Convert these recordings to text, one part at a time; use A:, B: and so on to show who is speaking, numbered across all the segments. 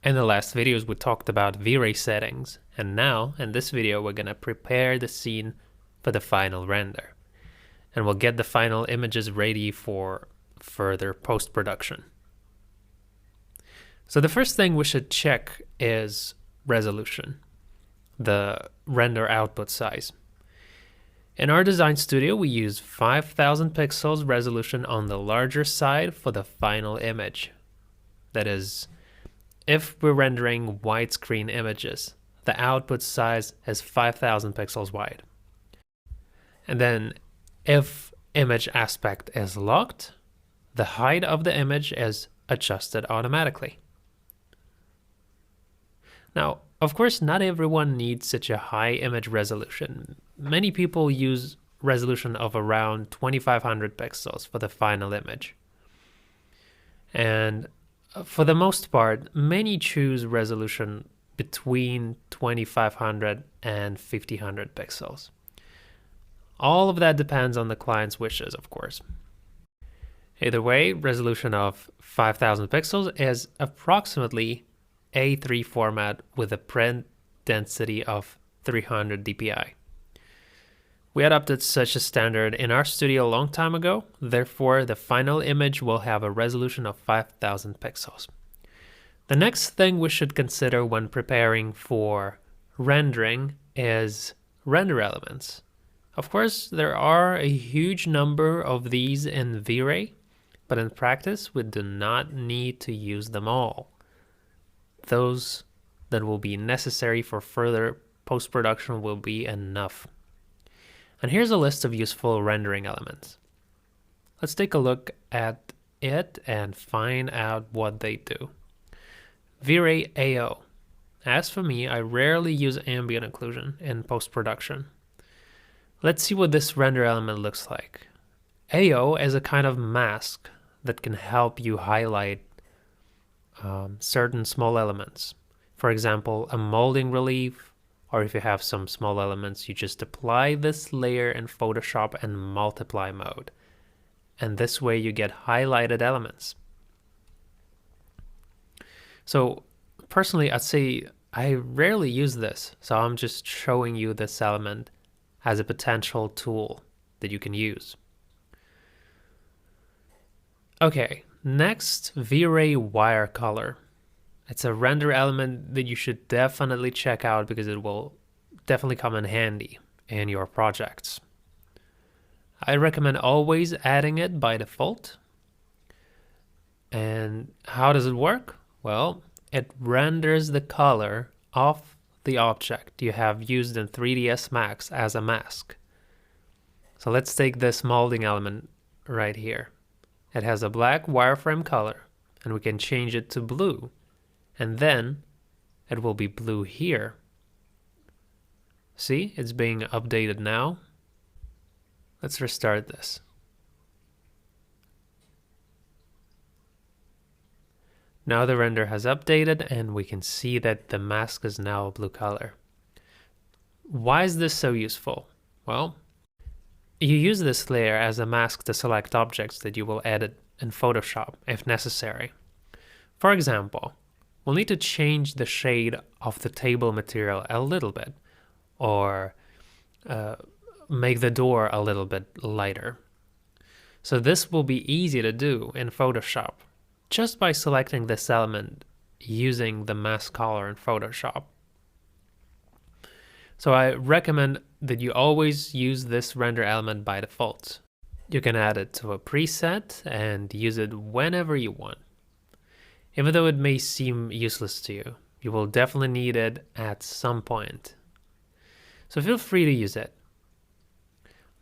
A: In the last videos we talked about V-Ray settings, and now in this video we're gonna prepare the scene for the final render. And we'll get the final images ready for further post-production. So the first thing we should check is resolution, the render output size. In our design studio we use 5000 pixels resolution on the larger side for the final image. That is, if we're rendering widescreen images, the output size is 5000 pixels wide. And then if image aspect is locked, the height of the image is adjusted automatically. Now, of course, not everyone needs such a high image resolution. Many people use resolution of around 2500 pixels for the final image. And for the most part, many choose resolution between 2500 and 5000 pixels. All of that depends on the client's wishes, of course. Either way, resolution of 5000 pixels is approximately A3 format with a print density of 300 dpi. We adopted such a standard in our studio a long time ago, therefore the final image will have a resolution of 5000 pixels. The next thing we should consider when preparing for rendering is render elements. Of course, there are a huge number of these in V-Ray, but in practice we do not need to use them all. Those that will be necessary for further post-production will be enough. And here's a list of useful rendering elements. Let's take a look at it and find out what they do. V-Ray AO. As for me, I rarely use ambient occlusion in post-production. Let's see what this render element looks like. AO is a kind of mask that can help you highlight certain small elements. For example, a molding relief, or if you have some small elements, you just apply this layer in Photoshop and multiply mode. And this way you get highlighted elements. So personally, I'd say I rarely use this. So I'm just showing you this element as a potential tool that you can use. Okay, next, V-Ray wire color. It's a render element that you should definitely check out because it will definitely come in handy in your projects. I recommend always adding it by default. And how does it work? Well, it renders the color of the object you have used in 3ds Max as a mask. So let's take this molding element right here. It has a black wireframe color, and we can change it to blue. And then it will be blue here. See, it's being updated now. Let's restart this. Now the render has updated and we can see that the mask is now a blue color. Why is this so useful? Well, you use this layer as a mask to select objects that you will edit in Photoshop if necessary. For example, we'll need to change the shade of the table material a little bit, or make the door a little bit lighter. So this will be easy to do in Photoshop, just by selecting this element using the mask color in Photoshop. So I recommend that you always use this render element by default. You can add it to a preset and use it whenever you want. Even though it may seem useless to you, you will definitely need it at some point. So feel free to use it.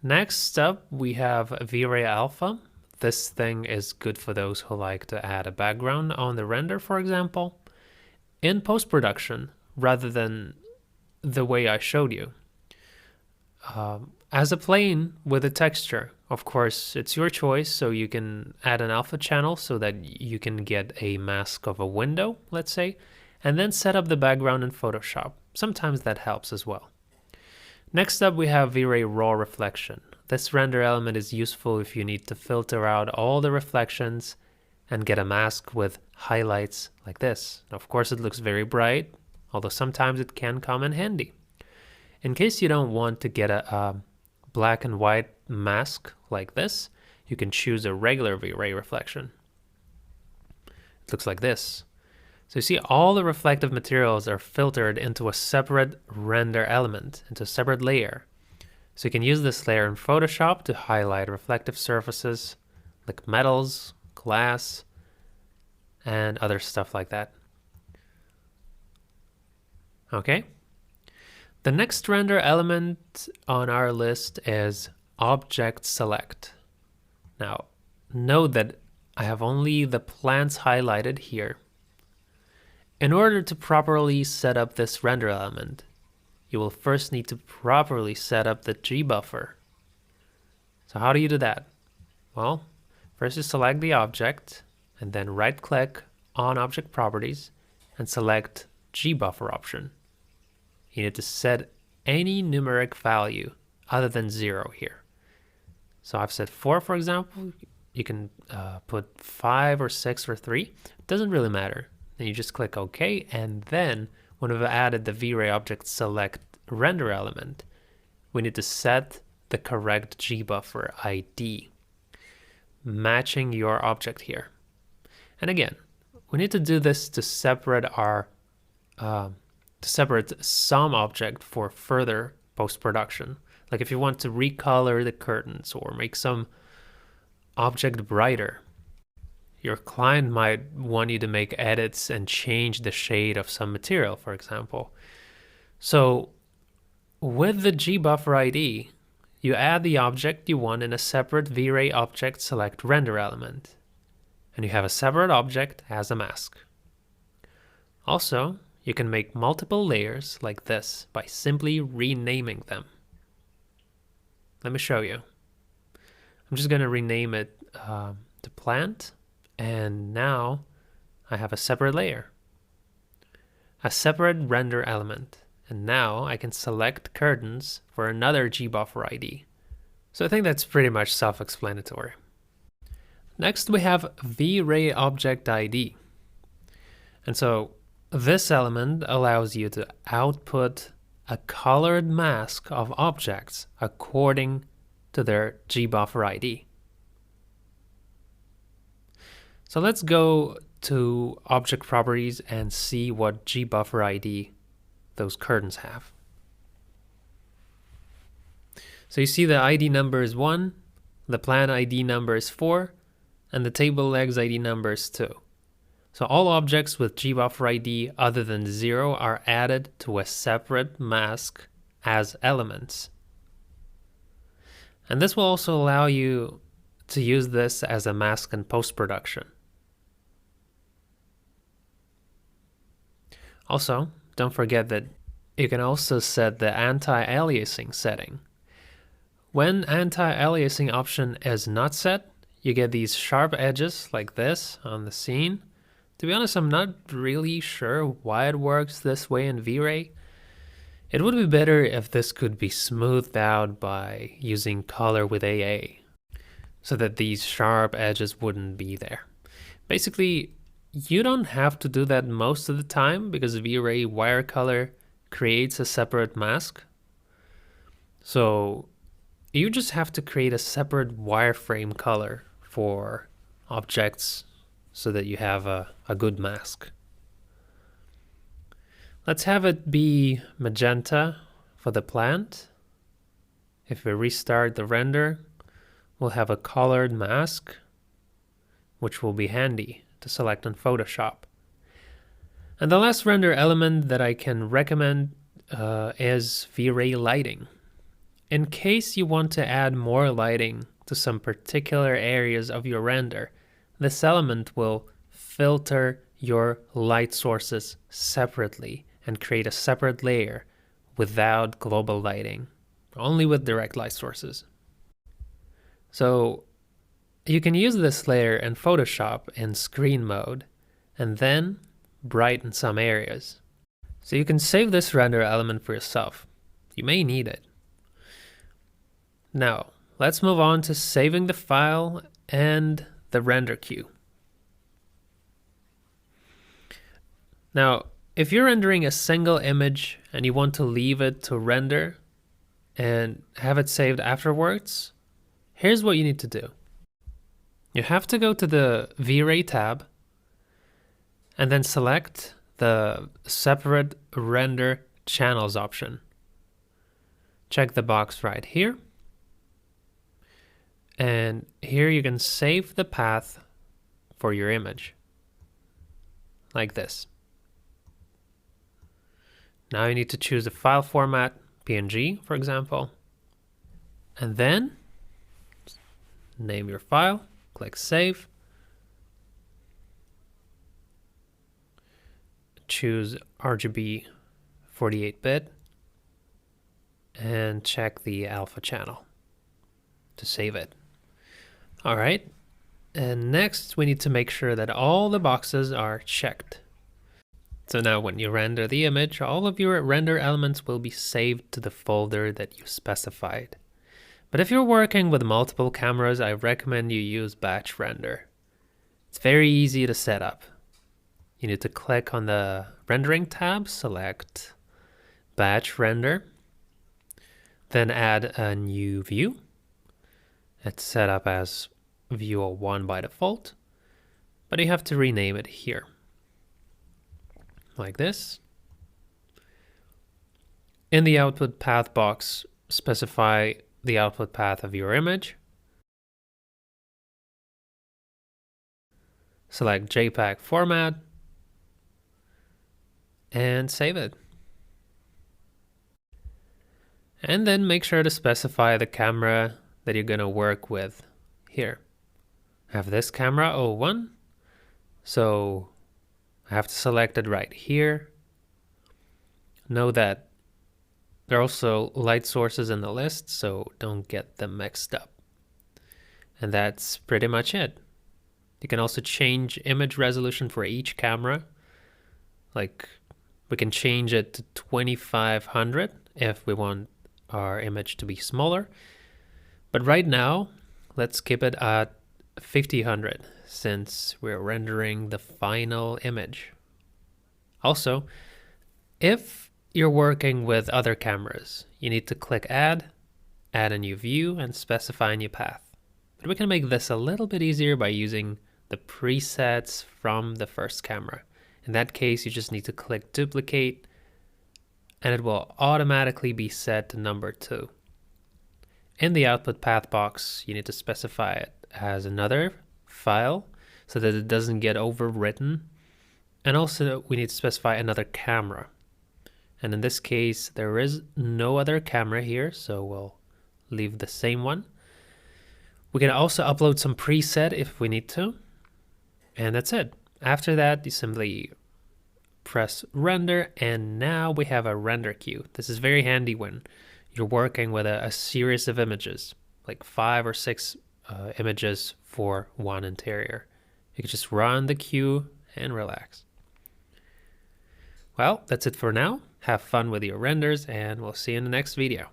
A: Next up, we have V-Ray Alpha. This thing is good for those who like to add a background on the render, for example, in post-production, rather than the way I showed you. As a plane with a texture, of course, it's your choice, so you can add an alpha channel so that you can get a mask of a window, let's say, and then set up the background in Photoshop. Sometimes that helps as well. Next up, we have V-Ray Raw Reflection. This render element is useful if you need to filter out all the reflections and get a mask with highlights like this. Of course, it looks very bright, although sometimes it can come in handy. In case you don't want to get a black and white mask like this, you can choose a regular V-Ray reflection. It looks like this. So you see all the reflective materials are filtered into a separate render element, into a separate layer. So you can use this layer in Photoshop to highlight reflective surfaces like metals, glass, and other stuff like that. Okay. The next render element on our list is Object Select. Now, note that I have only the plants highlighted here. In order to properly set up this render element, you will first need to properly set up the G buffer. So how do you do that? Well, first you select the object and then right-click on Object Properties and select G buffer option. You need to set any numeric value other than 0 here. So I've set 4, for example. You can put 5 or 6 or 3. It doesn't really matter. Then you just click OK, and then when we've added the V-Ray Object Select render element, we need to set the correct G buffer ID, matching your object here. And again, we need to do this to separate our some object for further post-production. Like if you want to recolor the curtains or make some object brighter, your client might want you to make edits and change the shade of some material, for example. So with the G buffer ID, you add the object you want in a separate V-Ray Object Select render element, and you have a separate object as a mask. Also, you can make multiple layers like this by simply renaming them. Let me show you. I'm just going to rename it to plant, and now I have a separate layer, a separate render element, and now I can select curtains for another G buffer ID. So I think that's pretty much self-explanatory. Next we have V-Ray Object ID. And so this element allows you to output a colored mask of objects according to their G buffer ID. So let's go to Object Properties and see what G buffer ID those curtains have. So you see the ID number is 1, the plant ID number is 4, and the table legs ID number is 2. So all objects with G buffer ID other than 0 are added to a separate mask as elements. And this will also allow you to use this as a mask in post-production. Also, don't forget that you can also set the anti-aliasing setting. When anti-aliasing option is not set, you get these sharp edges like this on the scene. To be honest, I'm not really sure why it works this way in V-Ray. It would be better if this could be smoothed out by using color with AA, so that these sharp edges wouldn't be there. Basically, you don't have to do that most of the time because V-Ray wire color creates a separate mask. So you just have to create a separate wireframe color for objects so that you have a good mask. Let's have it be magenta for the plant. If we restart the render, we'll have a colored mask, which will be handy to select on Photoshop. And the last render element that I can recommend is V-Ray lighting. In case you want to add more lighting to some particular areas of your render, this element will filter your light sources separately and create a separate layer without global lighting, only with direct light sources. So you can use this layer in Photoshop in screen mode and then brighten some areas. So you can save this render element for yourself. You may need it. Now, let's move on to saving the file and the render queue. Now, if you're rendering a single image and you want to leave it to render and have it saved afterwards, here's what you need to do. You have to go to the V-Ray tab and then select the separate render channels option. Check the box right here. And here you can save the path for your image, like this. Now you need to choose a file format, PNG, for example, and then name your file, click Save, choose RGB 48-bit, and check the alpha channel to save it. All right, and next we need to make sure that all the boxes are checked. So now when you render the image, all of your render elements will be saved to the folder that you specified. But if you're working with multiple cameras, I recommend you use batch render. It's very easy to set up. You need to click on the rendering tab, select batch render, then add a new view. It's set up as view 01 by default, but you have to rename it here, like this. In the output path box, specify the output path of your image. Select JPEG format and save it. And then make sure to specify the camera that you're going to work with here. I have this camera 01, so I have to select it right here. Know that there are also light sources in the list, so don't get them mixed up. And that's pretty much it. You can also change image resolution for each camera. Like we can change it to 2500 if we want our image to be smaller. But right now, let's keep it at 5000 since we're rendering the final image. Also, if you're working with other cameras, you need to click add a new view, and specify a new path. But we can make this a little bit easier by using the presets from the first camera. In that case, you just need to click duplicate, and it will automatically be set to number 2. In the output path box, you need to specify it as another file so that it doesn't get overwritten. And also we need to specify another camera. And in this case, there is no other camera here, so we'll leave the same one. We can also upload some preset if we need to. And that's it. After that, you simply press render, and now we have a render queue. This is very handy when you're working with a series of images, like 5 or 6 images for one interior. You can just run the queue and relax. Well, that's it for now. Have fun with your renders, and we'll see you in the next video.